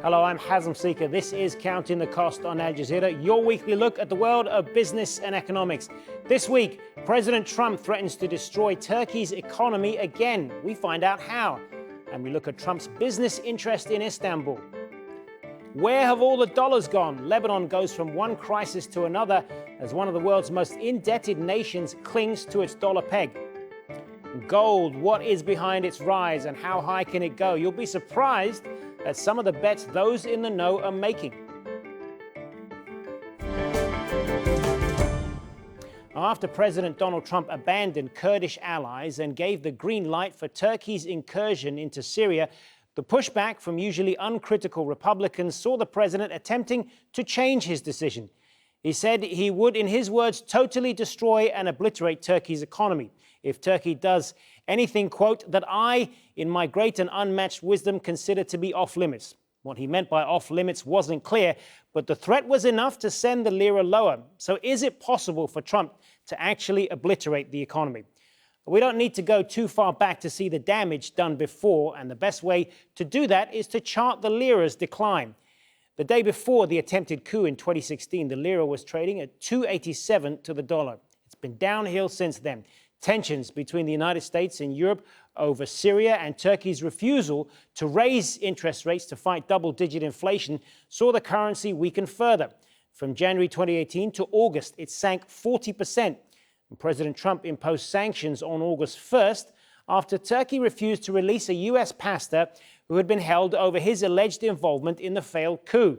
Hello, I'm Hazem Seeker. This is Counting the Cost on Al Jazeera, your weekly look at the world of business and economics. This week, President Trump threatens to destroy Turkey's economy again. We find out how. And we look at Trump's business interest in Istanbul. Where have all the dollars gone? Lebanon goes from one crisis to another as one of the world's most indebted nations clings to its dollar peg. Gold, what is behind its rise and how high can it go? You'll be surprised at some of the bets those in the know are making. After President Donald Trump abandoned Kurdish allies and gave the green light for Turkey's incursion into Syria, the pushback from usually uncritical Republicans saw the president attempting to change his decision. He said he would, in his words, totally destroy and obliterate Turkey's economy if Turkey does anything, quote, that I, in my great and unmatched wisdom, consider to be off limits. What he meant by off limits wasn't clear, but the threat was enough to send the lira lower. So is it possible for Trump to actually obliterate the economy? We don't need to go too far back to see the damage done before, and the best way to do that is to chart the lira's decline. The day before the attempted coup in 2016, the lira was trading at 287 to the dollar. It's been downhill since then. Tensions between the United States and Europe over Syria and Turkey's refusal to raise interest rates to fight double-digit inflation saw the currency weaken further. From January 2018 to August, it sank 40%. And President Trump imposed sanctions on August 1st after Turkey refused to release a U.S. pastor who had been held over his alleged involvement in the failed coup.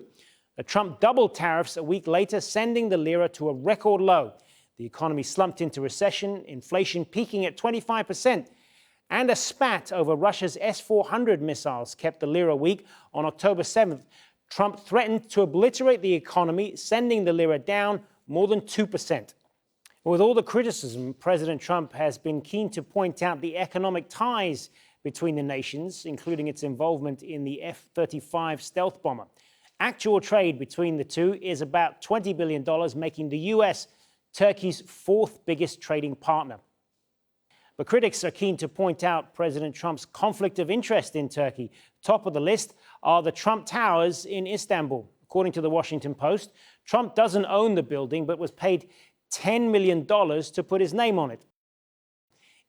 Trump doubled tariffs a week later, sending the lira to a record low. The economy slumped into recession, inflation peaking at 25%, and a spat over Russia's S-400 missiles kept the lira weak. On October 7th, Trump threatened to obliterate the economy, sending the lira down more than 2%. With all the criticism, President Trump has been keen to point out the economic ties between the nations, including its involvement in the F-35 stealth bomber. Actual trade between the two is about $20 billion, making the U.S. Turkey's fourth biggest trading partner. But critics are keen to point out President Trump's conflict of interest in Turkey. Top of the list are the Trump Towers in Istanbul. According to the Washington Post, Trump doesn't own the building, but was paid $10 million to put his name on it.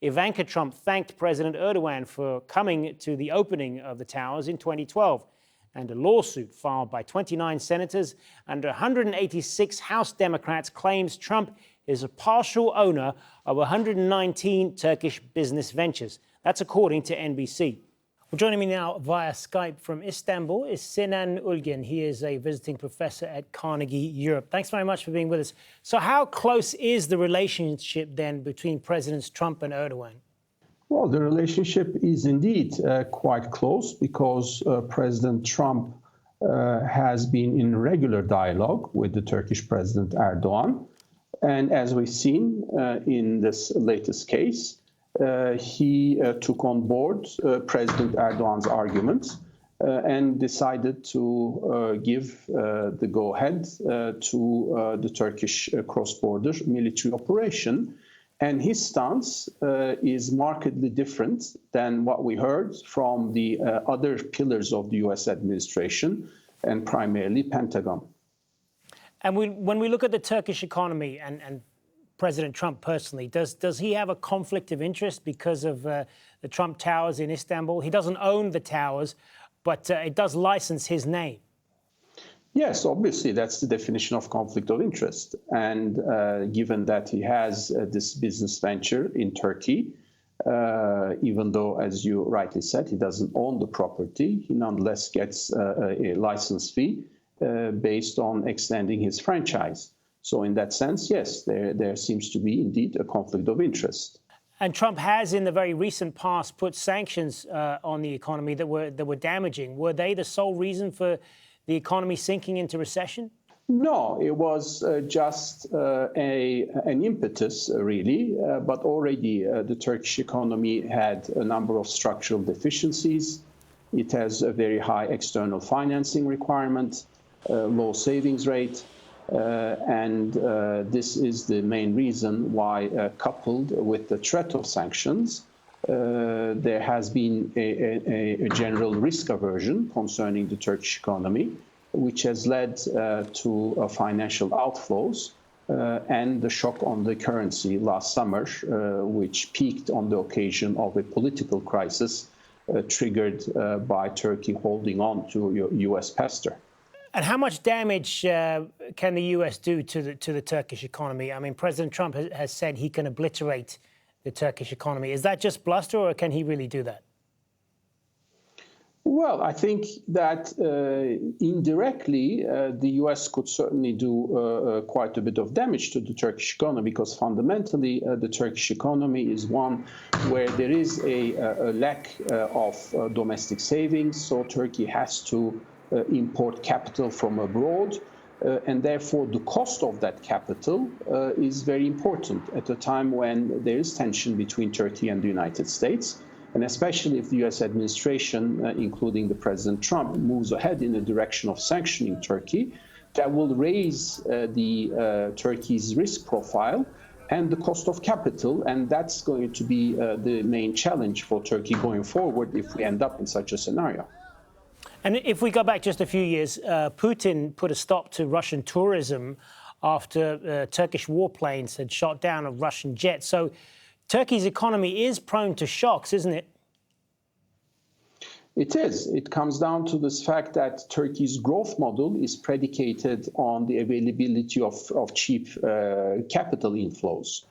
Ivanka Trump thanked President Erdogan for coming to the opening of the towers in 2012. And a lawsuit filed by 29 senators and 186 House Democrats claims Trump is a partial owner of 119 Turkish business ventures. That's according to NBC. Well, joining me now via Skype from Istanbul is Sinan Ulgen. He is a visiting professor at Carnegie Europe. Thanks very much for being with us. So how close is the relationship then between Presidents Trump and Erdogan? Well, the relationship is indeed quite close because President Trump has been in regular dialogue with the Turkish President Erdogan. And as we've seen in this latest case, he took on board President Erdogan's arguments and decided to give the go-ahead to the Turkish cross-border military operation. And his stance is markedly different than what we heard from the other pillars of the U.S. administration, and primarily Pentagon. And when we look at the Turkish economy and President Trump personally, does he have a conflict of interest because of the Trump Towers in Istanbul? He doesn't own the towers, but it does license his name. Yes, obviously, that's the definition of conflict of interest. And given that he has this business venture in Turkey, even though, as you rightly said, he doesn't own the property, he nonetheless gets a license fee based on extending his franchise. So in that sense, yes, there seems to be indeed a conflict of interest. And Trump has, in the very recent past, put sanctions on the economy that were damaging. Were they the sole reason for the economy sinking into recession? No, it was just an impetus, really. But already the Turkish economy had a number of structural deficiencies. It has a very high external financing requirement, low savings rate. And this is the main reason why, coupled with the threat of sanctions, There has been a general risk aversion concerning the Turkish economy, which has led to financial outflows and the shock on the currency last summer, which peaked on the occasion of a political crisis triggered by Turkey holding on to US pastor. And how much damage can the US do to the Turkish economy? I mean, President Trump has said he can obliterate the Turkish economy. Is that just bluster, or can he really do that? Well, I think that indirectly, the US could certainly do quite a bit of damage to the Turkish economy, because fundamentally, the Turkish economy is one where there is a lack of domestic savings. So Turkey has to import capital from abroad. And therefore, the cost of that capital is very important at a time when there is tension between Turkey and the United States. And especially if the US administration, including the President Trump, moves ahead in the direction of sanctioning Turkey, that will raise Turkey's risk profile and the cost of capital. And that's going to be the main challenge for Turkey going forward if we end up in such a scenario. And if we go back just a few years, Putin put a stop to Russian tourism after Turkish warplanes had shot down a Russian jet. So Turkey's economy is prone to shocks, isn't it? It is. It comes down to this fact that Turkey's growth model is predicated on the availability of cheap capital inflows.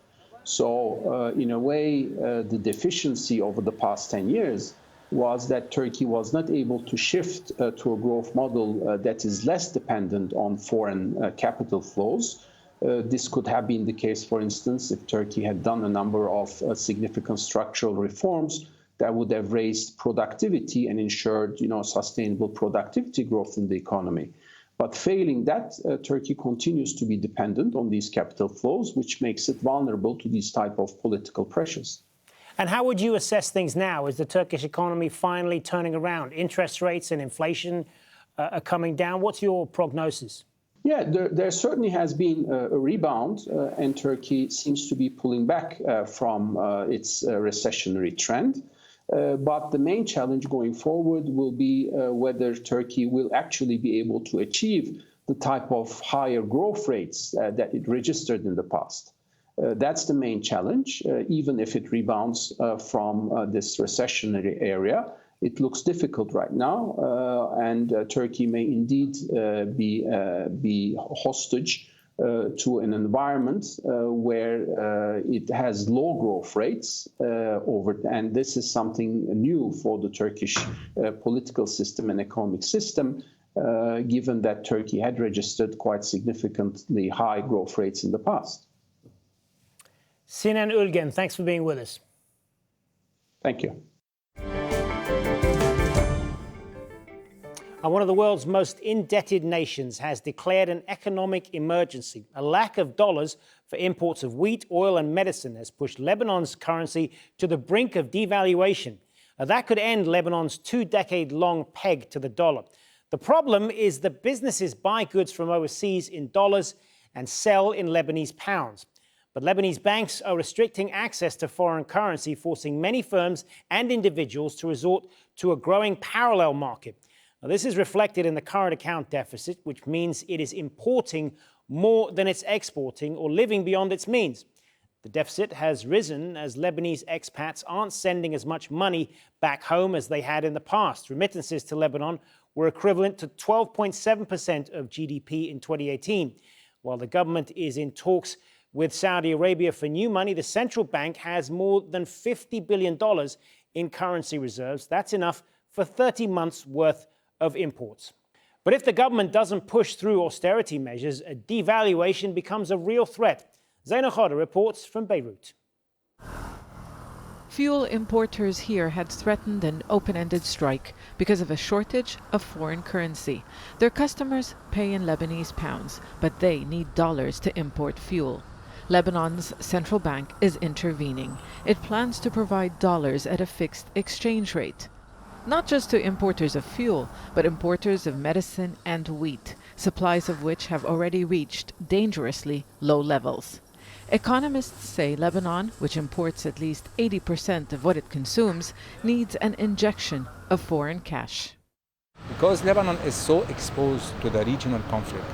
So in a way, the deficiency over the past 10 years was that Turkey was not able to shift to a growth model that is less dependent on foreign capital flows. This could have been the case, for instance, if Turkey had done a number of significant structural reforms that would have raised productivity and ensured, sustainable productivity growth in the economy. But failing that, Turkey continues to be dependent on these capital flows, which makes it vulnerable to these type of political pressures. And how would you assess things now? Is the Turkish economy finally turning around? Interest rates and inflation are coming down. What's your prognosis? Yeah, there certainly has been a rebound, and Turkey seems to be pulling back from its recessionary trend. But the main challenge going forward will be whether Turkey will actually be able to achieve the type of higher growth rates that it registered in the past. That's the main challenge. Even if it rebounds from this recessionary area, it looks difficult right now, and Turkey may indeed be hostage to an environment where it has low growth rates and this is something new for the Turkish political system and economic system, given that Turkey had registered quite significantly high growth rates in the past. Sinan Ulgen, thanks for being with us. Thank you. One of the world's most indebted nations has declared an economic emergency. A lack of dollars for imports of wheat, oil and medicine has pushed Lebanon's currency to the brink of devaluation. That could end Lebanon's 2-decade-long peg to the dollar. The problem is that businesses buy goods from overseas in dollars and sell in Lebanese pounds. But Lebanese banks are restricting access to foreign currency, forcing many firms and individuals to resort to a growing parallel market. Now, this is reflected in the current account deficit, which means it is importing more than it's exporting or living beyond its means. The deficit has risen as Lebanese expats aren't sending as much money back home as they had in the past. Remittances to Lebanon were equivalent to 12.7% of GDP in 2018. While the government is in talks with Saudi Arabia for new money, the central bank has more than $50 billion in currency reserves. That's enough for 30 months' worth of imports. But if the government doesn't push through austerity measures, a devaluation becomes a real threat. Zaina Khodr reports from Beirut. Fuel importers here had threatened an open-ended strike because of a shortage of foreign currency. Their customers pay in Lebanese pounds, but they need dollars to import fuel. Lebanon's central bank is intervening. It plans to provide dollars at a fixed exchange rate. Not just to importers of fuel, but importers of medicine and wheat, supplies of which have already reached dangerously low levels. Economists say Lebanon, which imports at least 80% of what it consumes, needs an injection of foreign cash. Because Lebanon is so exposed to the regional conflict,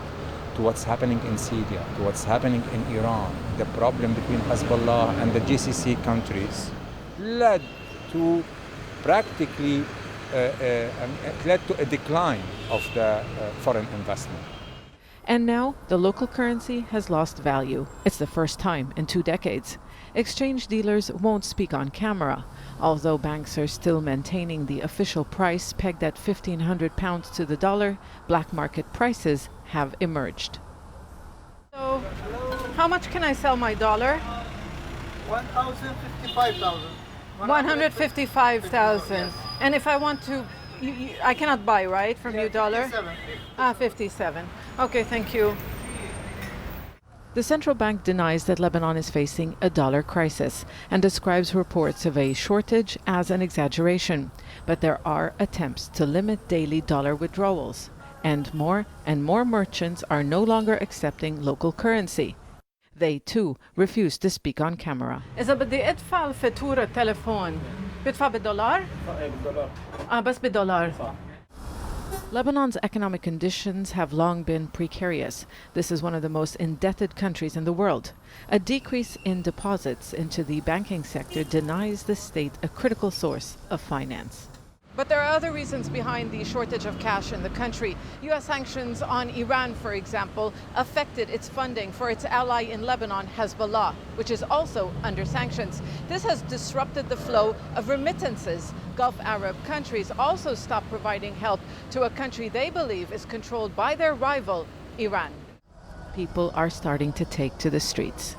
to what's happening in Syria, to what's happening in Iran, the problem between Hezbollah and the GCC countries led to practically led to a decline of the foreign investment. And now the local currency has lost value. It's the first time in 2 decades. Exchange dealers won't speak on camera, although banks are still maintaining the official price pegged at £1,500 to the dollar. Black market prices have emerged. So, how much can I sell my dollar? 155,000. 155,000. And if I want to, I cannot buy, right, from you dollar? 57. 57. Okay, thank you. The central bank denies that Lebanon is facing a dollar crisis and describes reports of a shortage as an exaggeration. But there are attempts to limit daily dollar withdrawals, and more merchants are no longer accepting local currency. They too refuse to speak on camera. إذا بدي أدفع الفاتورة التليفون بدفع بالدولار؟ بالدولار. بس بالدولار. Lebanon's economic conditions have long been precarious. This is one of the most indebted countries in the world. A decrease in deposits into the banking sector denies the state a critical source of finance. But there are other reasons behind the shortage of cash in the country. U.S. sanctions on Iran, for example, affected its funding for its ally in Lebanon, Hezbollah, which is also under sanctions. This has disrupted the flow of remittances. Gulf Arab countries also stopped providing help to a country they believe is controlled by their rival, Iran. People are starting to take to the streets.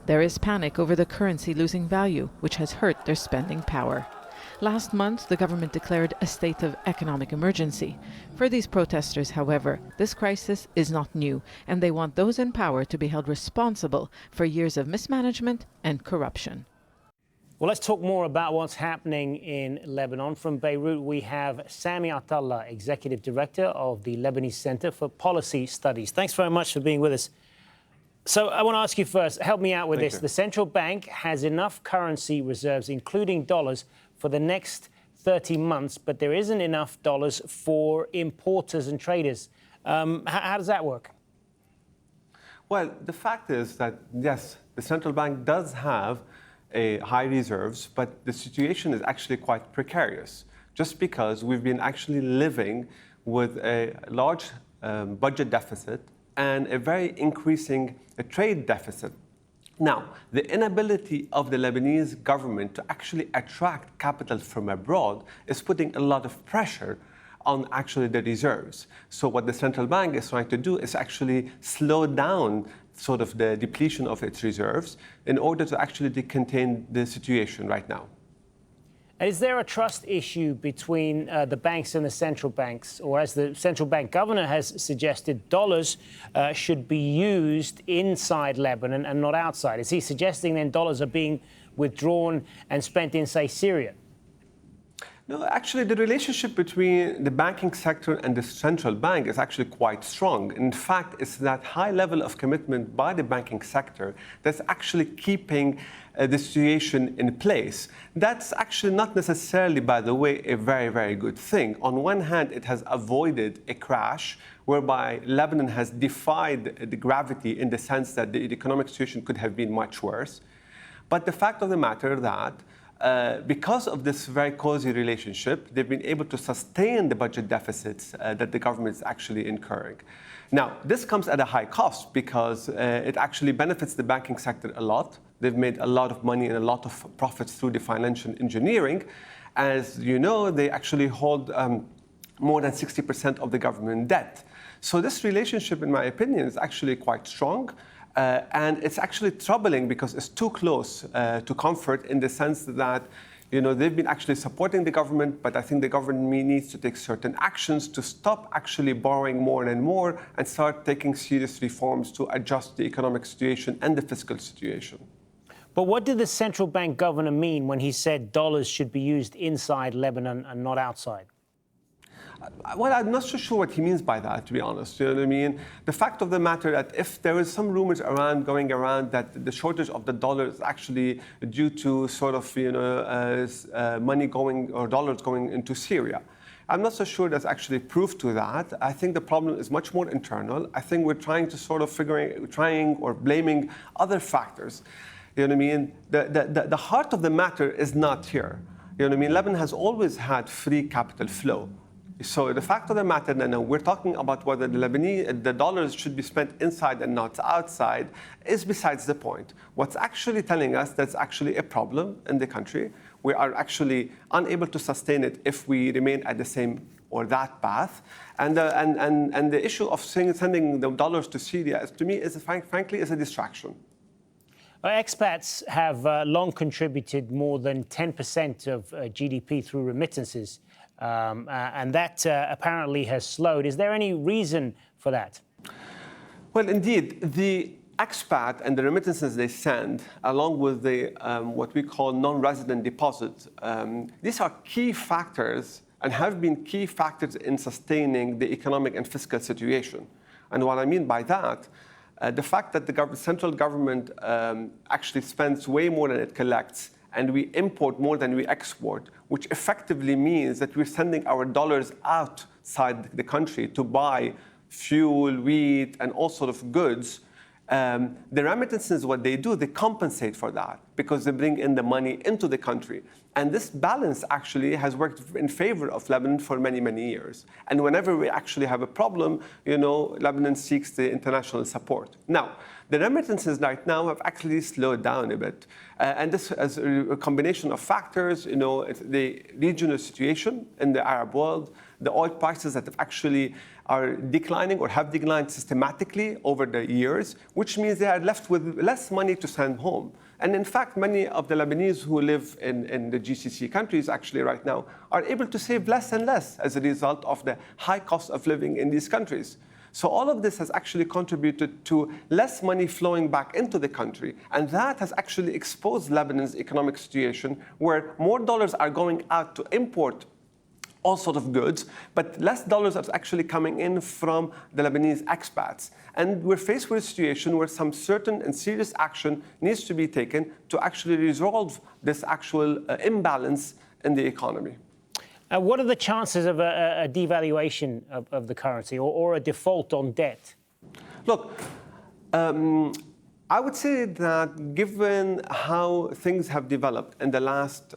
There is panic over the currency losing value, which has hurt their spending power. Last month, the government declared a state of economic emergency. For these protesters, however, this crisis is not new, and they want those in power to be held responsible for years of mismanagement and corruption. Well, let's talk more about what's happening in Lebanon. From Beirut, we have Sami Atallah, Executive Director of the Lebanese Center for Policy Studies. Thanks very much for being with us. So I want to ask you first, help me out with this. The central bank has enough currency reserves, including dollars, for the next 30 months, but there isn't enough dollars for importers and traders. How does that work? Well, the fact is that, yes, the central bank does have high reserves, but the situation is actually quite precarious, just because we've been actually living with a large budget deficit and a very increasing trade deficit. Now, the inability of the Lebanese government to actually attract capital from abroad is putting a lot of pressure on actually the reserves. So what the central bank is trying to do is actually slow down sort of the depletion of its reserves in order to actually contain the situation right now. And is there a trust issue between the banks and the central banks? Or as the central bank governor has suggested, dollars should be used inside Lebanon and not outside. Is he suggesting then dollars are being withdrawn and spent in, say, Syria? No, actually, the relationship between the banking sector and the central bank is actually quite strong. In fact, it's that high level of commitment by the banking sector that's actually keeping the situation in place. That's actually not necessarily, by the way, a very, very good thing. On one hand, it has avoided a crash whereby Lebanon has defied the gravity in the sense that the economic situation could have been much worse. But the fact of the matter that because of this very cozy relationship, they've been able to sustain the budget deficits that the government is actually incurring. Now, this comes at a high cost because it actually benefits the banking sector a lot. They've made a lot of money and a lot of profits through the financial engineering. As you know, they actually hold more than 60% of the government debt. So this relationship, in my opinion, is actually quite strong. And it's actually troubling because it's too close to comfort in the sense that, you know, they've been actually supporting the government, but I think the government needs to take certain actions to stop actually borrowing more and more and start taking serious reforms to adjust the economic situation and the fiscal situation. But what did the central bank governor mean when he said dollars should be used inside Lebanon and not outside? Well, I'm not so sure what he means by that, to be honest. You know what I mean? The fact of the matter that if there is some rumors going around that the shortage of the dollar is actually due to sort of, money going or dollars going into Syria. I'm not so sure there's actually proof to that. I think the problem is much more internal. I think we're trying to sort of trying or blaming other factors. You know what I mean? The heart of the matter is not here. You know what I mean? Lebanon has always had free capital flow. So the fact of the matter, now we're talking about whether the dollars should be spent inside and not outside, is besides the point. What's actually telling us that's actually a problem in the country. We are actually unable to sustain it if we remain at the same or that path. And the issue of sending the dollars to Syria, to me, frankly, is a distraction. Expats have long contributed more than 10% of GDP through remittances, and that apparently has slowed. Is there any reason for that? Well, indeed, the expat and the remittances they send, along with the what we call non-resident deposits, these are key factors and have been key factors in sustaining the economic and fiscal situation. And what I mean by that, the fact that the central government actually spends way more than it collects, and we import more than we export, which effectively means that we're sending our dollars outside the country to buy fuel, wheat, and all sort of goods. The remittances, what they do, they compensate for that because they bring in the money into the country. And this balance actually has worked in favor of Lebanon for many, many years. And whenever we actually have a problem, Lebanon seeks the international support. Now, the remittances right now have actually slowed down a bit. And this is a combination of factors, the regional situation in the Arab world, the oil prices that have actually are declining or have declined systematically over the years, which means they are left with less money to send home. And in fact, many of the Lebanese who live in the GCC countries actually right now are able to save less and less as a result of the high cost of living in these countries. So all of this has actually contributed to less money flowing back into the country. And that has actually exposed Lebanon's economic situation where more dollars are going out to import all sorts of goods, but less dollars are actually coming in from the Lebanese expats. And we're faced with a situation where some certain and serious action needs to be taken to actually resolve this actual imbalance in the economy. What are the chances of a devaluation of the currency or a default on debt? Look, I would say that given how things have developed in the last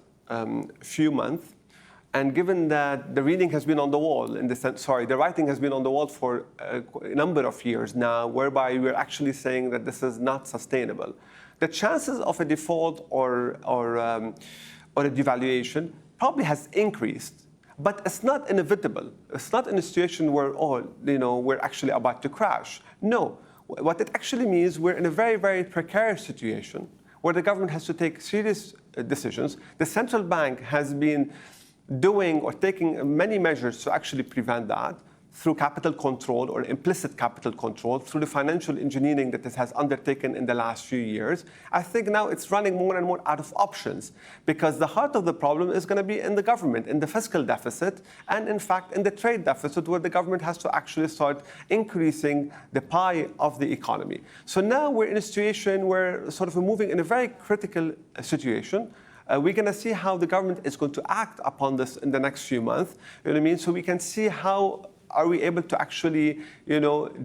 few months, and given that the reading has been on the wall, the writing has been on the wall for a number of years now, whereby we're actually saying that this is not sustainable. The chances of a default or a devaluation probably has increased, but it's not inevitable. It's not in a situation where, we're actually about to crash. No, what it actually means, we're in a very, very precarious situation where the government has to take serious decisions. The central bank has been doing or taking many measures to actually prevent that through capital control or implicit capital control, through the financial engineering that it has undertaken in the last few years. I think now it's running more and more out of options because the heart of the problem is going to be in the government, in the fiscal deficit, and in fact in the trade deficit where the government has to actually start increasing the pie of the economy. So now we're in a situation where sort of we're moving in a very critical situation. We're going to see how the government is going to act upon this in the next few months. You know what I mean? So we can see how are we able to actually,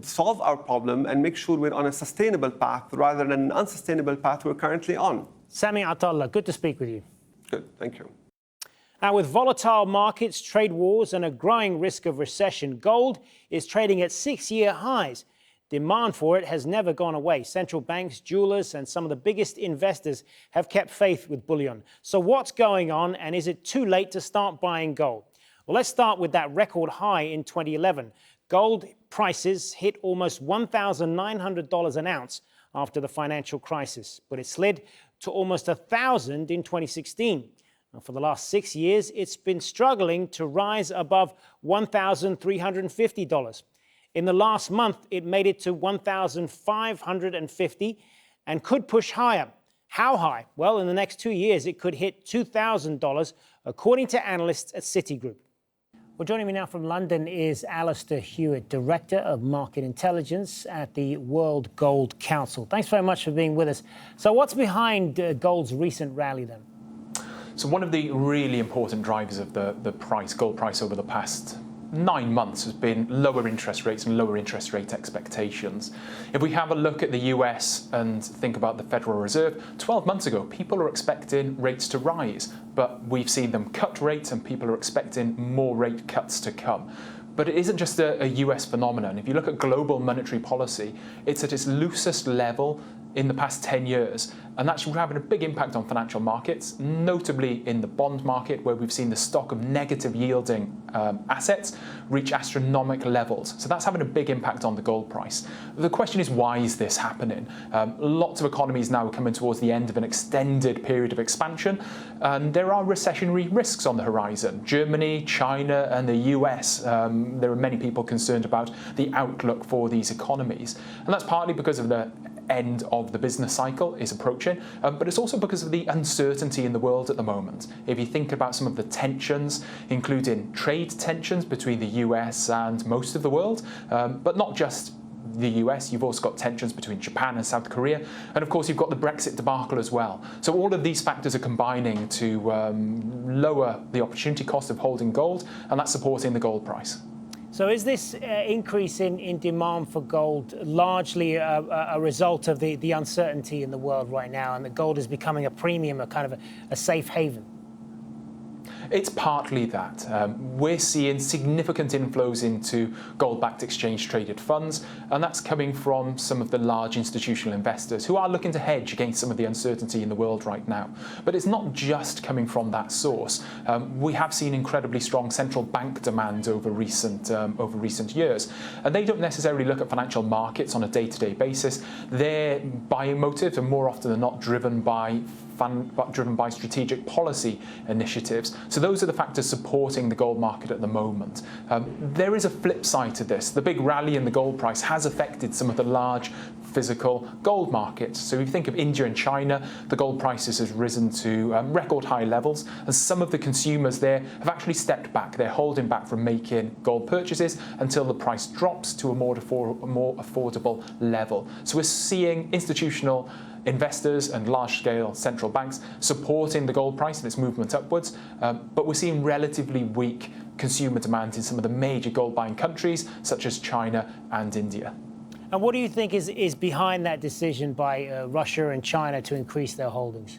solve our problem and make sure we're on a sustainable path rather than an unsustainable path we're currently on. Sami Atallah, good to speak with you. Good, thank you. Now, with volatile markets, trade wars, and a growing risk of recession, gold is trading at 6-year highs. Demand for it has never gone away. Central banks, jewelers, and some of the biggest investors have kept faith with bullion. So what's going on, and is it too late to start buying gold? Well, let's start with that record high in 2011. Gold prices hit almost $1,900 an ounce after the financial crisis, but it slid to almost $1,000 in 2016. Now, for the last 6 years, it's been struggling to rise above $1,350. In the last month, it made it to $1,550 and could push higher. How high? Well, in the next 2 years, it could hit $2,000, according to analysts at Citigroup. Well, joining me now from London is Alistair Hewitt, Director of Market Intelligence at the World Gold Council. Thanks very much for being with us. So what's behind gold's recent rally then? So one of the really important drivers of the gold price over the past 9 months has been lower interest rates and lower interest rate expectations. If we have a look at the US and think about the Federal Reserve, 12 months ago, people are expecting rates to rise, but we've seen them cut rates and people are expecting more rate cuts to come. But it isn't just a US phenomenon. If you look at global monetary policy, it's at its loosest level in the past 10 years, and that's having a big impact on financial markets, notably in the bond market, where we've seen the stock of negative yielding assets reach astronomical levels. So that's having a big impact on the gold price. The question is, why is this happening? Lots of economies now are coming towards the end of an extended period of expansion, and there are recessionary risks on the horizon. Germany, China, and the US, there are many people concerned about the outlook for these economies. And that's partly because of the end of the business cycle is approaching, but it's also because of the uncertainty in the world at the moment. If you think about some of the tensions, including trade tensions between the US and most of the world, but not just the US, you've also got tensions between Japan and South Korea, and of course you've got the Brexit debacle as well. So all of these factors are combining to lower the opportunity cost of holding gold, and that's supporting the gold price. So is this increase in demand for gold largely a result of the uncertainty in the world right now, and that gold is becoming a premium, a kind of a safe haven? It's partly that. We're seeing significant inflows into gold-backed exchange-traded funds, and that's coming from some of the large institutional investors who are looking to hedge against some of the uncertainty in the world right now. But it's not just coming from that source. We have seen incredibly strong central bank demand over recent years, and they don't necessarily look at financial markets on a day-to-day basis. Their buying motives are more often than not driven by strategic policy initiatives. So those are the factors supporting the gold market at the moment. There is a flip side to this. The big rally in the gold price has affected some of the large physical gold markets. So if you think of India and China, the gold prices has risen to record high levels, and some of the consumers there have actually stepped back. They're holding back from making gold purchases until the price drops to a more affordable level. So we're seeing institutional investors and large-scale central banks supporting the gold price and its movement upwards, but we're seeing relatively weak consumer demand in some of the major gold-buying countries, such as China and India. And what do you think is behind that decision by Russia and China to increase their holdings?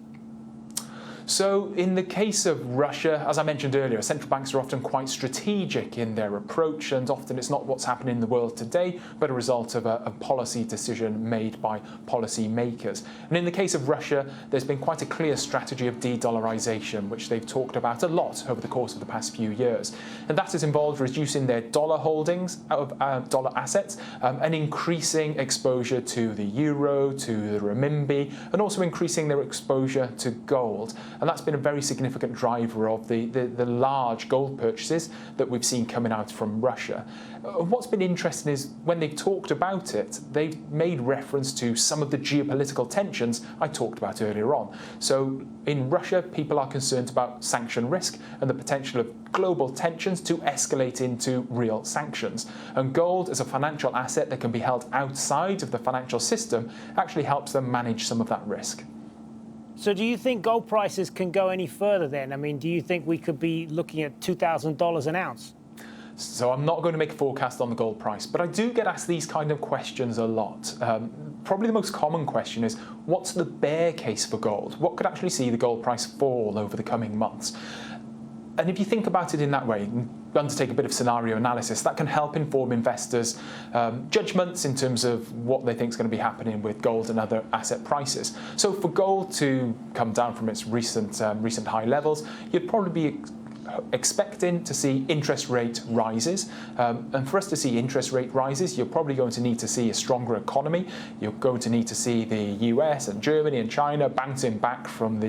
So in the case of Russia, as I mentioned earlier, central banks are often quite strategic in their approach, and often it's not what's happening in the world today, but a result of a policy decision made by policy makers. And in the case of Russia, there's been quite a clear strategy of de-dollarization, which they've talked about a lot over the course of the past few years. And that has involved reducing their dollar holdings of dollar assets and increasing exposure to the euro, to the renminbi, and also increasing their exposure to gold. And that's been a very significant driver of the large gold purchases that we've seen coming out from Russia. What's been interesting is when they've talked about it, they've made reference to some of the geopolitical tensions I talked about earlier on. So in Russia, people are concerned about sanction risk and the potential of global tensions to escalate into real sanctions. And gold, as a financial asset that can be held outside of the financial system, actually helps them manage some of that risk. So do you think gold prices can go any further then? I mean, do you think we could be looking at $2,000 an ounce? So I'm not going to make a forecast on the gold price, but I do get asked these kind of questions a lot. Probably the most common question is, what's the bear case for gold? What could actually see the gold price fall over the coming months? And if you think about it in that way, undertake a bit of scenario analysis, that can help inform investors' judgments in terms of what they think is going to be happening with gold and other asset prices. So for gold to come down from its recent high levels, you'd probably be expecting to see interest rate rises. And for us to see interest rate rises, you're probably going to need to see a stronger economy. You're going to need to see the US and Germany and China bouncing back from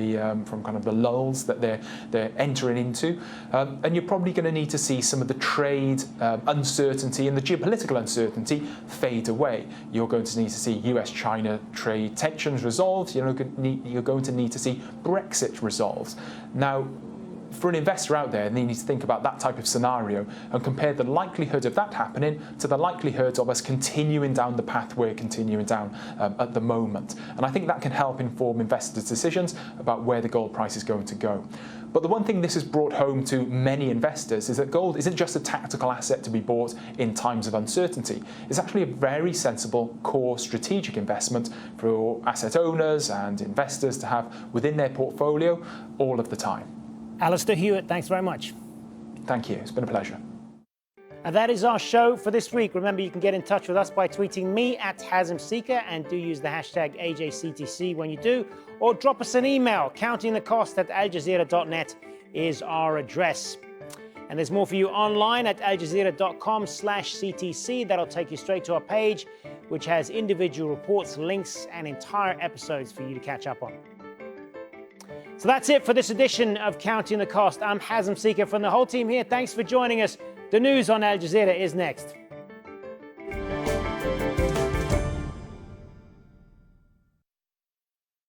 from kind of the lulls that they're entering into. And you're probably going to need to see some of the trade uncertainty and the geopolitical uncertainty fade away. You're going to need to see US-China trade tensions resolved. You're going to need to see Brexit resolved. Now, for an investor out there, they need to think about that type of scenario and compare the likelihood of that happening to the likelihood of us continuing down the path we're continuing down at the moment. And I think that can help inform investors' decisions about where the gold price is going to go. But the one thing this has brought home to many investors is that gold isn't just a tactical asset to be bought in times of uncertainty. It's actually a very sensible core strategic investment for asset owners and investors to have within their portfolio all of the time. Alistair Hewitt, thanks very much. Thank you. It's been a pleasure. And that is our show for this week. Remember, you can get in touch with us by tweeting me at HazemSeeker, and do use the hashtag AJCTC when you do, or drop us an email. countingthecost@aljazeera.net is our address. And there's more for you online at aljazeera.com/CTC. That'll take you straight to our page, which has individual reports, links, and entire episodes for you to catch up on. So that's it for this edition of Counting the Cost. I'm HazemSeeker from the whole team here. Thanks for joining us. The news on Al Jazeera is next.